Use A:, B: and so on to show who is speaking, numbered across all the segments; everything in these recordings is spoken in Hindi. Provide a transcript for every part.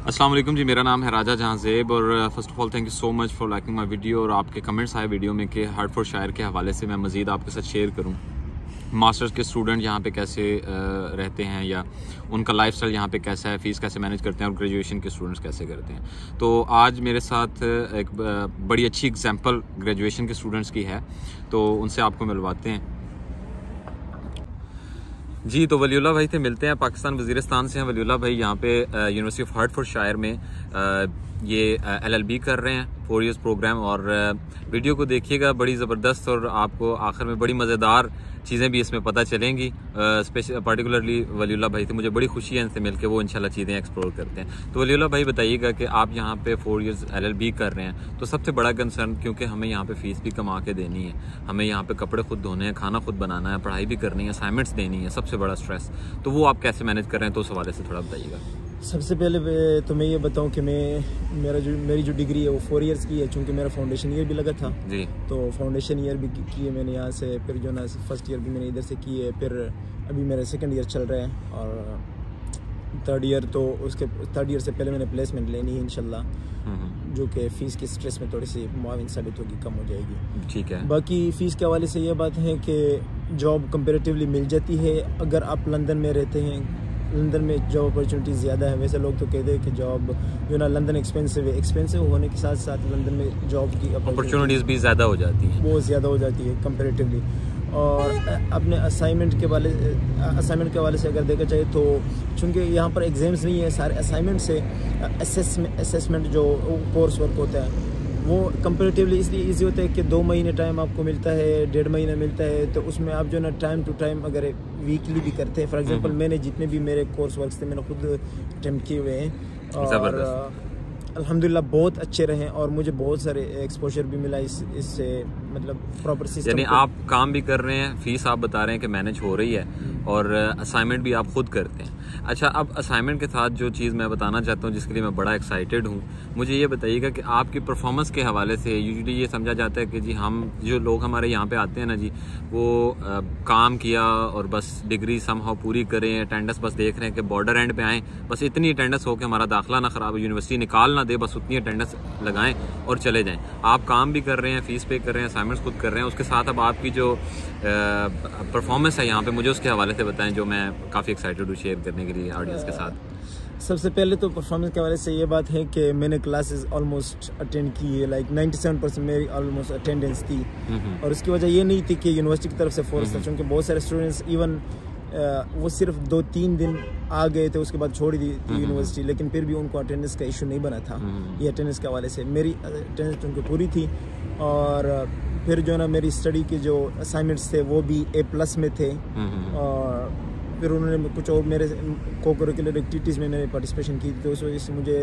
A: अस्सलाम वालेकुम जी, मेरा नाम है राजा जहां ज़ेब और first of all thank you so much for liking my video. और आपके कमेंट्स आए वीडियो में कि हार्टफोर्डशायर के हवाले से मैं मज़ीद आपके साथ शेयर करूं। मास्टर्स के स्टूडेंट यहाँ पे कैसे रहते हैं या उनका लाइफस्टाइल यहाँ पे कैसा है, फ़ीस कैसे मैनेज करते हैं और ग्रेजुएशन के स्टूडेंट्स कैसे करते हैं। तो आज मेरे साथ एक बड़ी अच्छी एग्जांपल ग्रेजुएशन के स्टूडेंट्स की है, तो उनसे आपको मिलवाते हैं जी। तो वलीउल्लाह भाई से मिलते हैं, पाकिस्तान वज़ीरिस्तान से हैं वलीउल्लाह भाई। यहाँ पे यूनिवर्सिटी ऑफ हार्टफोर्डशायर में ये LLB कर रहे हैं, 4 इयर्स प्रोग्राम। और वीडियो को देखिएगा, बड़ी ज़बरदस्त और आपको आखिर में बड़ी मज़ेदार चीज़ें भी इसमें पता चलेंगी। पर्टिकुलरली वलीउल्लाह भाई से मुझे बड़ी खुशी है इनसे मिलकर, वो इंशाल्लाह चीज़ें एक्सप्लोर करते हैं। तो वलीउल्लाह भाई बताइएगा कि आप यहाँ पे 4 इयर्स LLB कर रहे हैं, तो सबसे बड़ा कंसर्न, क्योंकि हमें यहाँ पे फ़ीस भी कमा के देनी है, हमें यहाँ पे कपड़े खुद धोने हैं, खाना खुद बनाना है, पढ़ाई भी करनी है, असाइनमेंट्स देनी है, सबसे बड़ा स्ट्रेस, तो वो आप कैसे मैनेज कर रहे हैं, तो उस हवाले से थोड़ा बताइएगा।
B: सबसे पहले तो मैं ये बताऊं कि मेरी जो डिग्री है वो 4 इयर्स की है, चूँकि मेरा फाउंडेशन ईयर भी लगा था जी। तो फाउंडेशन ईयर भी की है मैंने यहाँ से, फिर जो ना फर्स्ट ईयर भी मैंने इधर से की है, फिर अभी मेरा सेकंड ईयर चल रहा है और थर्ड ईयर। तो उसके थर्ड ईयर से पहले मैंने प्लेसमेंट लेनी है इंशाल्लाह, जो कि फ़ीस के स्ट्रेस में थोड़ी सी मुआविन साबित होगी, कम हो जाएगी। ठीक है। बाकी फ़ीस के हवाले से ये बात है कि जॉब कंपेरेटिवली मिल जाती है अगर आप लंदन में रहते हैं। लंदन में जॉब अपॉर्चुनिटीज़ ज़्यादा है। वैसे लोग तो कहते हैं कि जॉब जो ना लंदन एक्सपेंसिव है, एक्सपेंसिव होने के साथ साथ लंदन में जॉब की
A: अपॉर्चुनिटीज़ भी ज़्यादा हो जाती हैं,
B: बहुत ज़्यादा हो जाती है कंपेरेटिवली। और अपने असाइनमेंट के हवाले से अगर देखा जाए तो चूँकि यहाँ पर एग्ज़ाम्स नहीं है, सारे असाइनमेंट से असेसमेंट जो कोर्स वर्क होता है वो कंपेरेटिवली इसलिए इजी होता है कि 2 महीने टाइम आपको मिलता है, 1.5 महीना मिलता है। तो उसमें आप जो ना टाइम टू टाइम अगर वीकली भी करते हैं, फॉर एग्जांपल मैंने जितने भी मेरे कोर्स वर्क्स थे मैंने खुद अटेम्प्ट किए हुए हैं और अल्हम्दुलिल्लाह बहुत अच्छे रहे और मुझे बहुत सारे एक्सपोजर भी मिला इससे, मतलब प्रॉपर सिस्टम।
A: यानी आप काम भी कर रहे हैं, फीस आप बता रहे हैं कि मैनेज हो रही है और असाइनमेंट भी आप खुद करते हैं। अच्छा, अब असाइनमेंट के साथ जो चीज़ मैं बताना चाहता हूँ, जिसके लिए मैं बड़ा एक्साइटेड हूँ, मुझे ये बताइएगा कि आपकी परफॉर्मेंस के हवाले से यूजुअली ये समझा जाता है कि जी हम जो लोग हमारे यहाँ पे आते हैं ना जी, वो काम किया और बस डिग्री समहाउ पूरी करें, अटेंडेंस बस देख रहे हैं कि बॉर्डर एंड पे आएँ, बस इतनी अटेंडेंस हो कि हमारा दाखिला ना ख़राब, यूनिवर्सिटी निकाल ना दे, बस उतनी अटेंडेंस लगाएं और चले जाएं। आप काम भी कर रहे हैं, फीस पे कर रहे हैं, असाइनमेंट्स खुद कर रहे हैं, उसके साथ अब आपकी जो परफॉर्मेंस है यहाँ पे, मुझे उसके हवाले से बताएं, जो मैं काफ़ी एक्साइटेड हूँ शेयर करने के लिए ऑडियंस के साथ।
B: सबसे पहले तो परफॉर्मेंस के हवाले से ये बात है कि मैंने क्लासेस ऑलमोस्ट अटेंड की है, लाइक 97% मेरी ऑलमोस्ट अटेंडेंस थी। और उसकी वजह ये नहीं थी कि यूनिवर्सिटी की तरफ से फोर्स था, क्योंकि बहुत सारे स्टूडेंट्स इवन वो सिर्फ 2-3 दिन आ गए थे, उसके बाद छोड़ दी थी यूनिवर्सिटी, लेकिन फिर भी उनको अटेंडेंस का इशू नहीं बना था। ये अटेंडेंस के हवाले से मेरी अटेंडेंस उनको पूरी थी। और फिर जो ना मेरी स्टडी के जो असाइनमेंट्स थे वो भी A+ में थे। और फिर उन्होंने कुछ और मेरे को करिकुलर एक्टिविटीज़ में मैंने पार्टिसिपेशन की थी, तो उस वजह से मुझे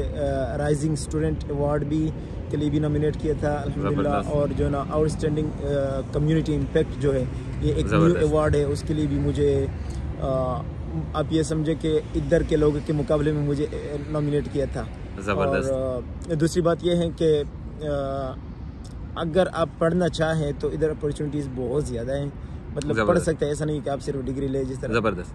B: राइजिंग स्टूडेंट अवार्ड भी के लिए भी नॉमिनेट किया था अल्हम्दुलिल्लाह। और जो ना आउटस्टैंडिंग कम्युनिटी इम्पैक्ट जो है, ये एक न्यू अवार्ड है, उसके लिए भी मुझे आप ये समझे कि इधर के लोगों के मुकाबले में मुझे नॉमिनेट किया था। और दूसरी बात यह है कि अगर आप पढ़ना चाहें तो इधर अपॉर्चुनिटीज़ बहुत ज़्यादा हैं, मतलब पढ़ सकते हैं, ऐसा नहीं कि आप सिर्फ डिग्री ले जिस तरह।
A: ज़बरदस्त।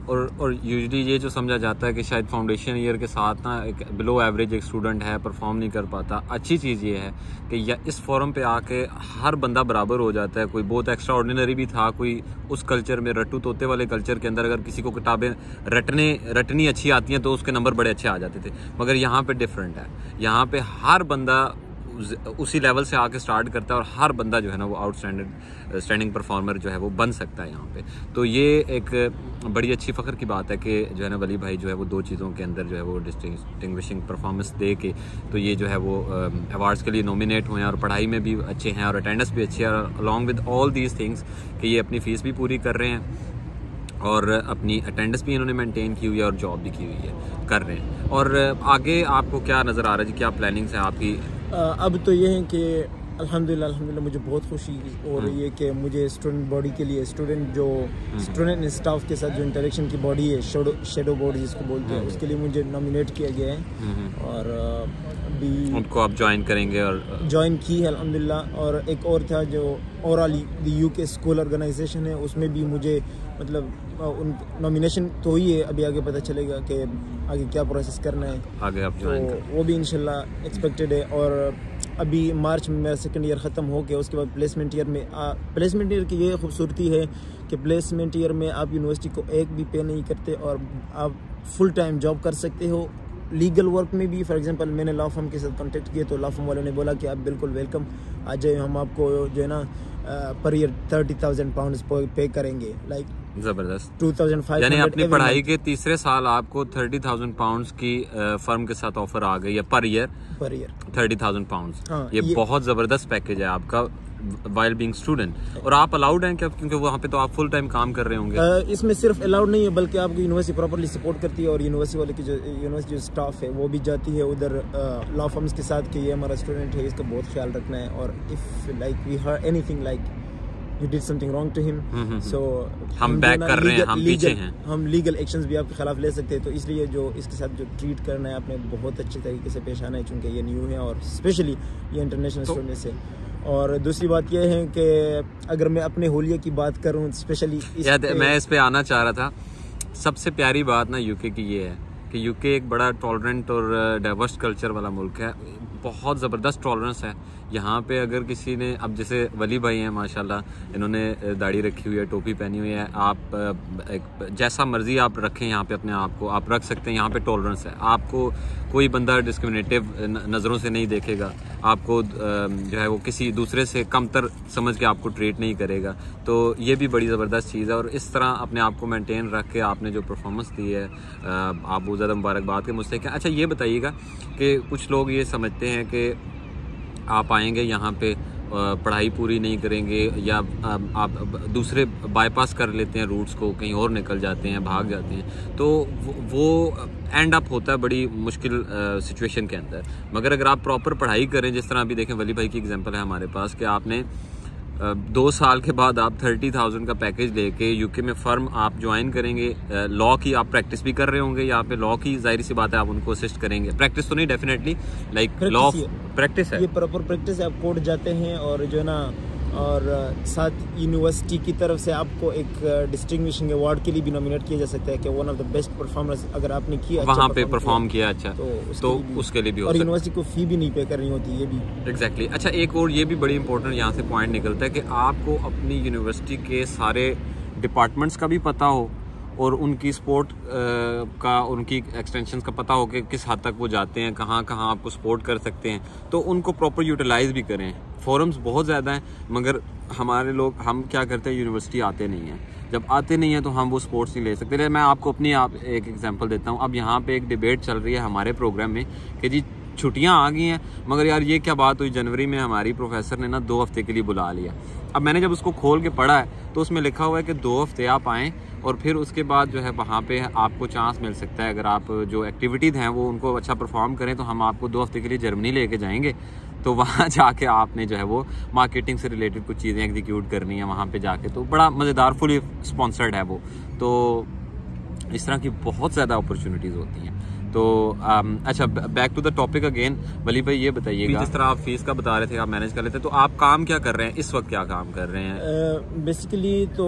A: और यूजुअली ये जो समझा जाता है कि शायद फाउंडेशन ईयर के साथ ना एक बिलो एवरेज एक स्टूडेंट है, परफॉर्म नहीं कर पाता। अच्छी चीज़ ये है कि या इस फोरम पे आके हर बंदा बराबर हो जाता है। कोई बहुत एक्स्ट्रा ऑर्डिनरी भी था, कोई उस कल्चर में रट्टू तोते वाले कल्चर के अंदर अगर किसी को किताबें रटनी अच्छी आती हैं तो उसके नंबर बड़े अच्छे आ जाते थे। मगर यहाँ पे डिफरेंट है, यहाँ पे हर बंदा उसी लेवल से आके स्टार्ट करता है और हर बंदा जो है ना वो आउटस्टैंडिंग परफॉर्मर जो है वो बन सकता है यहाँ पे। तो ये एक बड़ी अच्छी फ़ख्र की बात है कि जो है ना वली भाई जो है वो 2 चीज़ों के अंदर जो है वो डिस्टिंग्विशिंग परफॉर्मेंस दे के तो ये जो है वो अवार्ड्स के लिए नॉमिनेट हुए हैं और पढ़ाई में भी अच्छे हैं और अटेंडेंस भी अच्छी है, और along with all these things कि ये अपनी फ़ीस भी पूरी कर रहे हैं और अपनी अटेंडेंस भी इन्होंने मेंटेन की हुई है और जॉब भी की हुई है, कर रहे हैं। और आगे आपको क्या नज़र आ रहा है जी, क्या प्लानिंग्स है आपकी?
B: अब तो ये है कि अल्हम्दुलिल्लाह मुझे बहुत खुशी हो रही है कि मुझे स्टूडेंट बॉडी के लिए स्टूडेंट स्टाफ के साथ जो इंटरेक्शन की बॉडी है, शेडो बॉडी जिसको बोलते हैं, उसके लिए मुझे नॉमिनेट किया गया है और अभी
A: उनको आप ज्वाइन करेंगे और
B: ज्वाइन की है अल्हम्दुलिल्लाह। और एक और था जो ओरली द यूके स्कूल ऑर्गेनाइजेशन है, उसमें भी मुझे मतलब उन नॉमिनेशन तो हुई है, अभी आगे पता चलेगा कि आगे क्या प्रोसेस करना है,
A: आगे आप ज्वाइन
B: तो वो भी इंशाल्लाह एक्सपेक्टेड है। और अभी मार्च में मेरा सेकंड ईयर ख़त्म हो गया, उसके बाद प्लेसमेंट ईयर की ये खूबसूरती है कि प्लेसमेंट ईयर में आप यूनिवर्सिटी को एक भी पे नहीं करते और आप फुल टाइम जॉब कर सकते हो। लीगल वर्क में भी फॉर एग्जांपल मैंने लॉ फर्म के साथ कांटेक्ट किया तो लॉ फर्म वालों ने बोला कि आप बिल्कुल वेलकम आ जाए, हम आपको जो है ना पर ईयर 30,000 पाउंड पे करेंगे, लाइक
A: जबरदस्त
B: 2,500।
A: यानी अपनी पढ़ाई के तीसरे साल आपको 30,000 पाउंड्स की फर्म के साथ ऑफर आ गई है पर ईयर 30,000 पाउंड्स।
B: हाँ,
A: ये बहुत जबरदस्त पैकेज है आपका वाइल बीइंग स्टूडेंट। और आप अलाउड हैं क्या, क्योंकि वहाँ पे तो आप फुल टाइम काम कर रहे होंगे?
B: इसमें सिर्फ अलाउड नहीं है बल्कि आपकी यूनिवर्सिटी प्रॉपर्ली सपोर्ट करती है और यूनिवर्सिटी वाले की जो यूनिवर्सिटी स्टाफ है वो भी जाती है उधर लॉ फर्म्स के साथ कि ये हमारा स्टूडेंट है, इसका बहुत ख्याल रखना है और if like we heard anything like you did something wrong to him, so
A: हम बैक कर रहे हैं, हम पीछे हैं,
B: हम लीगल एक्शंस भी आपके खिलाफ ले सकते हैं। तो इसलिए जो इसके साथ जो ट्रीट करना है आपने बहुत अच्छे तरीके से पेश आना है, चूंकि ये न्यू है और स्पेशली ये इंटरनेशनल स्टूडेंट से। और दूसरी बात यह है कि अगर मैं अपने होलिया की बात करूं स्पेशली
A: मैं इस पे आना चाह रहा था। सबसे प्यारी बात ना यूके की ये है कि यूके एक बड़ा टॉलरेंट और डाइवर्स कल्चर वाला मुल्क है, बहुत ज़बरदस्त टॉलरेंस है यहाँ पे। अगर किसी ने, अब जैसे वली भाई हैं माशाल्लाह, इन्होंने दाढ़ी रखी हुई है, टोपी पहनी हुई है, आप जैसा मर्जी आप रखें यहाँ पे अपने आप को, आप रख सकते हैं। यहाँ पे टॉलरेंस है, आपको कोई बंदा डिस्क्रिमिनेटिव नज़रों से नहीं देखेगा, आपको जो है वो किसी दूसरे से कमतर समझ के आपको ट्रीट नहीं करेगा। तो ये भी बड़ी ज़बरदस्त चीज़ है और इस तरह अपने आप को मेंटेन रख के आपने जो परफॉर्मेंस दी है, आप बहुत ज़्यादा मुबारकबाद के मुस्तहिक हैं। अच्छा ये बताइएगा कि कुछ लोग ये समझते हैं कि आप आएंगे यहाँ पे पढ़ाई पूरी नहीं करेंगे या आप दूसरे बाईपास कर लेते हैं रूट्स को, कहीं और निकल जाते हैं, भाग जाते हैं, तो वो एंड अप होता है बड़ी मुश्किल सिचुएशन के अंदर। मगर अगर आप प्रॉपर पढ़ाई करें, जिस तरह अभी देखें वली भाई की एग्जांपल है हमारे पास कि आपने 2 साल के बाद आप 30,000 का पैकेज लेके यूके में फर्म आप ज्वाइन करेंगे। लॉ की आप प्रैक्टिस भी कर रहे होंगे यहाँ पे, लॉ की जाहिर सी बात है आप उनको असिस्ट करेंगे, प्रैक्टिस तो नहीं डेफिनेटली, लाइक लॉ प्रैक्टिस है,
B: ये प्रॉपर प्रैक्टिस है। आप कोर्ट जाते हैं और जो है ना, और साथ यूनिवर्सिटी की तरफ से आपको एक डिस्टिंग्विशिंग अवार्ड के लिए भी नॉमिनेट किया जा सकता है कि one of the best performers अगर आपने किया,
A: वहाँ पे परफॉर्म किया अच्छा तो उसके लिए भी
B: और यूनिवर्सिटी को फी भी नहीं पे करनी होती, ये भी
A: एग्जैक्टली। अच्छा एक और ये भी बड़ी इंपॉर्टेंट यहाँ से पॉइंट निकलता है कि आपको अपनी यूनिवर्सिटी के सारे डिपार्टमेंट्स का भी पता हो और उनकी सपोर्ट का, उनकी एक्सटेंशन का पता हो कि किस हद तक वो जाते हैं, कहाँ कहाँ आपको सपोर्ट कर सकते हैं, तो उनको प्रॉपर यूटिलाइज भी करें। फोरम्स बहुत ज़्यादा हैं मगर हमारे लोग, हम क्या करते हैं, यूनिवर्सिटी आते नहीं हैं, जब आते नहीं हैं तो हम वो स्पोर्ट्स नहीं ले सकते। मैं आपको अपनी एक एग्जांपल देता हूँ। अब यहाँ पे एक डिबेट चल रही है हमारे प्रोग्राम में कि जी छुट्टियाँ आ गई हैं, मगर यार ये क्या बात हुई, जनवरी में हमारी प्रोफेसर ने ना 2 हफ्ते के लिए बुला लिया। अब मैंने जब उसको खोल के पढ़ा है तो उसमें लिखा हुआ है कि 2 हफ्ते आप आएँ और फिर उसके बाद जो है वहाँ पे आपको चांस मिल सकता है, अगर आप जो एक्टिविटीज़ हैं वो उनको अच्छा परफॉर्म करें तो हम आपको 2 हफ्ते के लिए जर्मनी लेके जाएंगे। तो वहाँ जाके आपने जो है वो मार्केटिंग से रिलेटेड कुछ चीज़ें एग्जीक्यूट करनी है वहाँ पे जाके, तो बड़ा मज़ेदार, फुली स्पॉन्सर्ड है वो। तो इस तरह की बहुत ज़्यादा अपॉर्चुनिटीज़ होती हैं। तो अच्छा back to the topic again, Wali भाई ये बताइएगा, जिस तरह आप फीस का बता रहे थे आप मैनेज कर लेते, तो आप काम क्या कर रहे हैं इस वक्त, क्या काम कर रहे हैं?
B: बेसिकली तो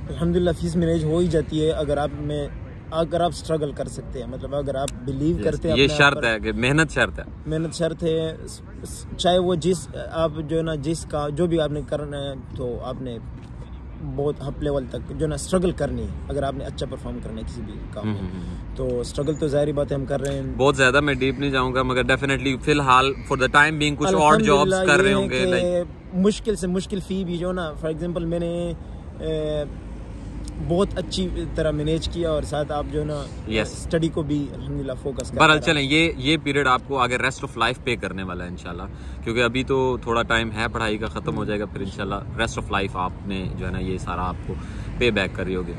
B: अल्हम्दुलिल्लाह फीस मैनेज हो ही जाती है अगर आप स्ट्रगल कर सकते हैं, मतलब अगर आप बिलीव करते हैं।
A: ये शर्त है कि मेहनत शर्त है,
B: चाहे वो आप जो है ना जो भी आपने करना है तो आपने बहुत हप लेवल तक जो ना स्ट्रगल करनी है। अगर आपने अच्छा परफॉर्म करना है किसी भी काम में तो स्ट्रगल तो जाहिर बात है हम कर रहे हैं।
A: बहुत ज्यादा मैं डीप नहीं जाऊंगा मगर डेफिनेटली फिलहाल फॉर द टाइम बीइंग कुछ और जॉब्स कर रहे होंगे।
B: मुश्किल से मुश्किल फी भी जो ना, फॉर एग्जांपल मैंने बहुत अच्छी तरह मैनेज किया और साथ आप जो ना स्टडी को भी अल्हम्दुलिल्लाह फोकस कर।
A: बहरहाल चलें, ये पीरियड आपको आगे रेस्ट ऑफ लाइफ पे करने वाला है इंशाल्लाह, क्योंकि अभी तो थोड़ा टाइम है पढ़ाई का, ख़त्म हो जाएगा, फिर इंशाल्लाह रेस्ट ऑफ लाइफ आपने जो है ना ये सारा आपको पे बैक कर रही होगी।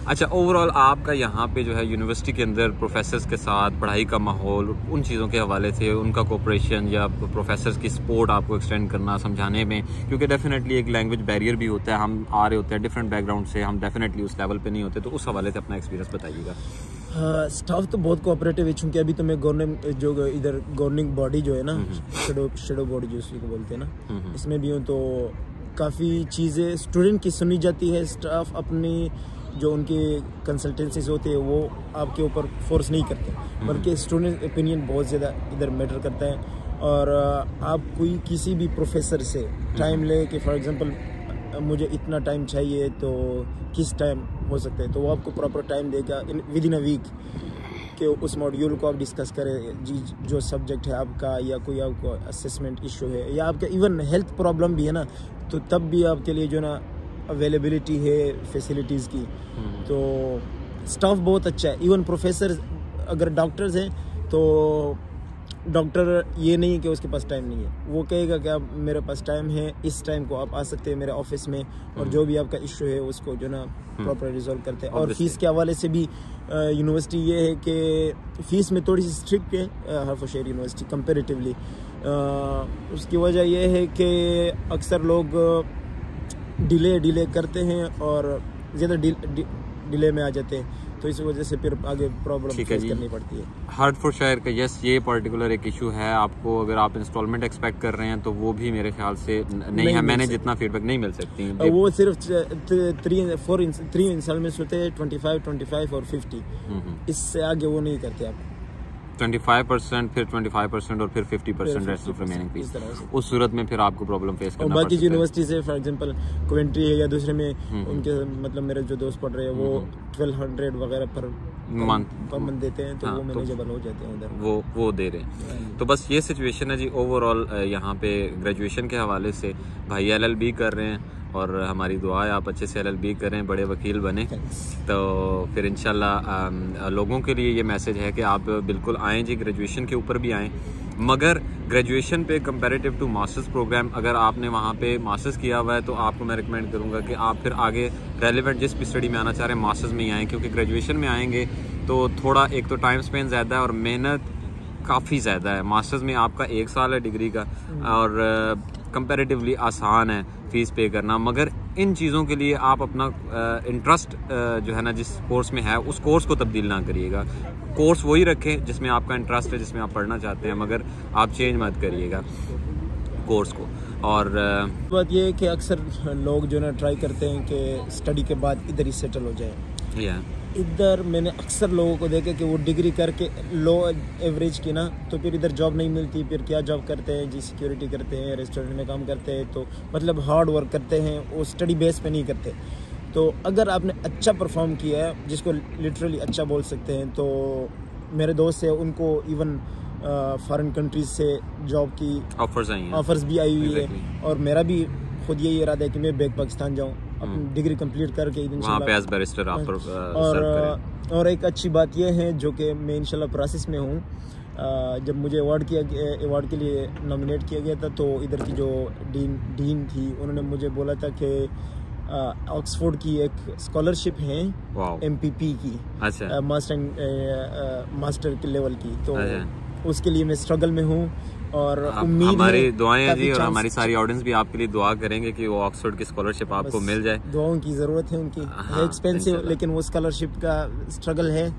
A: अच्छा, ओवरऑल आपका यहाँ पे जो है यूनिवर्सिटी के अंदर प्रोफेसर्स के साथ पढ़ाई का माहौल, उन चीज़ों के हवाले से उनका कोऑपरेशन या प्रोफेसर्स की सपोर्ट आपको एक्सटेंड करना समझाने में, क्योंकि डेफिनेटली एक लैंग्वेज बैरियर भी होता है, हम आ रहे होते हैं डिफरेंट बैकग्राउंड से, हम डेफिनेटली उस लेवल पे नहीं होते, तो उस हवाले से अपना एक्सपीरियंस बताइएगा।
B: हाँ, स्टाफ तो बहुत कोऑपरेटिव है, चूँकि अभी तो मैं गवर्नमेंट जो इधर गवर्निंग बॉडी जो है ना, शेडो बॉडी जो उसको बोलते हैं ना, इसमें भी हूँ, तो काफ़ी चीज़ें स्टूडेंट की सुनी जाती है। स्टाफ अपनी जो उनकी कंसल्टेंसीज होते हैं वो आपके ऊपर फोर्स नहीं करते, बल्कि स्टूडेंट ओपिनियन बहुत ज़्यादा इधर मैटर करता है। और आप कोई किसी भी प्रोफेसर से टाइम ले कि फॉर एग्जांपल मुझे इतना टाइम चाहिए तो किस टाइम हो सकता है, तो वो आपको प्रॉपर टाइम देगा विद इन अ वीक कि उस मॉड्यूल को आप डिस्कस करें जी, जो सब्जेक्ट है आपका, या कोई आपको असेसमेंट इशू है, या आपका इवन हेल्थ प्रॉब्लम भी है ना, तो तब भी आपके लिए जो ना अवेलेबिलिटी है फैसिलिटीज़ की। तो स्टाफ बहुत अच्छा है। इवन प्रोफेसर अगर डॉक्टर्स हैं तो डॉक्टर ये नहीं कि उसके पास टाइम नहीं है, वो कहेगा कि आप मेरे पास टाइम है, इस टाइम को आप आ सकते हैं मेरे ऑफिस में, और जो भी आपका इशू है उसको जो ना प्रॉपर रिजॉल्व करते हैं। और फीस के हवाले से भी यूनिवर्सिटी ये है कि फ़ीस में थोड़ी सी स्ट्रिक्ट है हरफोशेर यूनिवर्सिटी कंपेरेटिवली। उसकी वजह यह है कि अक्सर लोग डिले करते हैं और ज़्यादा डिले में आ जाते हैं, तो इस वजह से फिर आगे प्रॉब्लम फेस करनी पड़ती है।
A: हर्टफोर्डशायर का यस, ये पर्टिकुलर एक इशू है। आपको अगर आप इंस्टॉलमेंट एक्सपेक्ट कर रहे हैं तो वो भी मेरे ख्याल से नहीं है, मैंने जितना फीडबैक नहीं मिल सकती।
B: वो सिर्फ 3 इंस्टॉलमेंट्स होते हैं, 25 और 50, इससे आगे वो नहीं करते आप।
A: 25%, फिर 25% और फिर 50% रेस्ट ऑफ रिमेनिंग फीस। उस सूरत में फिर आपको प्रॉब्लम फेस करना
B: पड़ता है। बाकी यूनिवर्सिटी से फॉर एग्जांपल कोवेंट्री है या दूसरे में उनके मतलब मेरे जो दोस्त पढ़ रहे हैं वो 1200 वगैरह पर मंथ देते हैं, तो वो मैनेजेबल हो जाते हैं उधर, वो दे रहे हैं। तो बस ये सिचुएशन है जी ओवरऑल यहाँ पे ग्रेजुएशन के हवाले से। भाई LLB कर रहे हैं और हमारी दुआ है आप अच्छे से LLB करें, बड़े वकील बने, तो फिर इंशाल्लाह लोगों के लिए ये मैसेज है कि आप बिल्कुल आएँ जी, ग्रेजुएशन के ऊपर भी आएँ, मगर ग्रेजुएशन पे कंपैरेटिव टू मास्टर्स प्रोग्राम अगर आपने वहाँ पे मास्टर्स किया हुआ है तो आपको मैं रिकमेंड करूँगा कि आप फिर आगे रेलिवेंट जिस भी स्टडी में आना चाह रहे हैं मास्टर्स में ही आएँ, क्योंकि ग्रेजुएशन में आएंगे तो थोड़ा एक तो टाइम स्पेंड ज़्यादा है और मेहनत काफ़ी ज़्यादा है। मास्टर्स में आपका 1 साल है डिग्री का और कंपैरेटिवली आसान है फ़ीस पे करना, मगर इन चीज़ों के लिए आप अपना इंटरेस्ट जो है ना जिस कोर्स में है उस कोर्स को तब्दील ना करिएगा। कोर्स वही रखें जिसमें आपका इंटरेस्ट है, जिसमें आप पढ़ना चाहते हैं, मगर आप चेंज मत करिएगा कोर्स को। और बात ये है कि अक्सर लोग जो ना ट्राई करते हैं कि स्टडी के बाद इधर ही सेटल हो जाए। इधर मैंने अक्सर लोगों को देखा कि वो डिग्री करके लो एवरेज की ना, तो फिर इधर जॉब नहीं मिलती, फिर क्या जॉब करते हैं जी, सिक्योरिटी करते हैं, रेस्टोरेंट में काम करते हैं, तो मतलब हार्ड वर्क करते हैं, वो स्टडी बेस पे नहीं करते। तो अगर आपने अच्छा परफॉर्म किया है, जिसको लिटरली अच्छा बोल सकते हैं, तो मेरे दोस्त है उनको इवन फॉरेन कंट्रीज से जॉब की ऑफर्स भी आई हुई है, और मेरा भी खुद यही इरादा है कि मैं बैक पाकिस्तान जाऊँ, अपनी डिग्री कंप्लीट करके
A: वहाँ पे एज बैरिस्टर आप
B: और एक अच्छी बात यह है जो कि मैं इंशाल्लाह प्रोसेस में हूँ। जब मुझे अवार्ड के लिए नॉमिनेट किया गया था, तो इधर की जो डीन थी उन्होंने मुझे बोला था कि ऑक्सफोर्ड की एक स्कॉलरशिप है MPP की, मास्टर के लेवल की, तो उसके लिए मैं स्ट्रगल में हूँ और उम्मीद
A: हमारी दुआएं हैं जी, और हमारी सारी ऑडियंस भी आपके लिए दुआ करेंगे कि वो ऑक्सफोर्ड की स्कॉलरशिप आपको मिल जाए।
B: दुआओं की जरूरत है उनकी। है एक्सपेंसिव, लेकिन वो स्कॉलरशिप का स्ट्रगल है,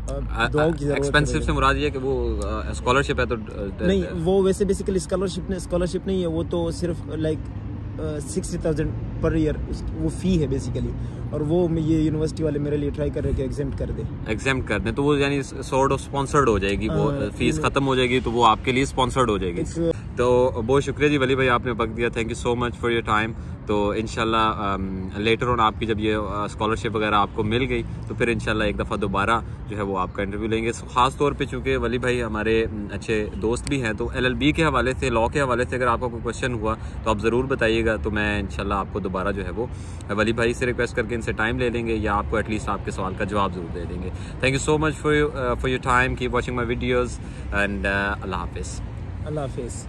B: दुआओं की जरूरत है।
A: एक्सपेंसिव से मुराद ये है कि वो स्कॉलरशिप है तो
B: नहीं, वो वैसे बेसिकली स्कॉलरशिप नहीं है, वो तो सिर्फ लाइक 60,000 पर ईयर वो फी है बेसिकली, और वो ये यूनिवर्सिटी वाले मेरे लिए ट्राई कर रहे हैं कि एग्जेम्प्ट कर दें, तो वो यानी सॉर्ट ऑफ स्पॉन्सर्ड हो जाएगी, वो फीस खत्म हो जाएगी तो वो आपके लिए स्पॉन्सर्ड हो जाएगी।
A: तो बहुत शुक्रिया जी वली भाई, आपने वक्त दिया, thank you so much for your time. तो इंशाल्लाह लेटर ऑन आपकी जब ये स्कॉलरशिप वगैरह आपको मिल गई तो फिर इंशाल्लाह एक दफ़ा दोबारा जो है वो आपका इंटरव्यू लेंगे। ख़ास तौर पे चूँकि वली भाई हमारे अच्छे दोस्त भी हैं, तो LLB के हवाले से, लॉ के हवाले से अगर आपका कोई क्वेश्चन हुआ तो आप ज़रूर बताइएगा, तो मैं इंशाल्लाह आपको दोबारा जो है वो वली भाई से रिक्वेस्ट करके इनसे टाइम ले लेंगे या आपको एटलीस्ट आपके सवाल का जवाब ज़रूर दे देंगे। Thank you so much for your time, keep watching my videos and अल्लाह हाफिज़।
B: अल्लाह हाफिज़।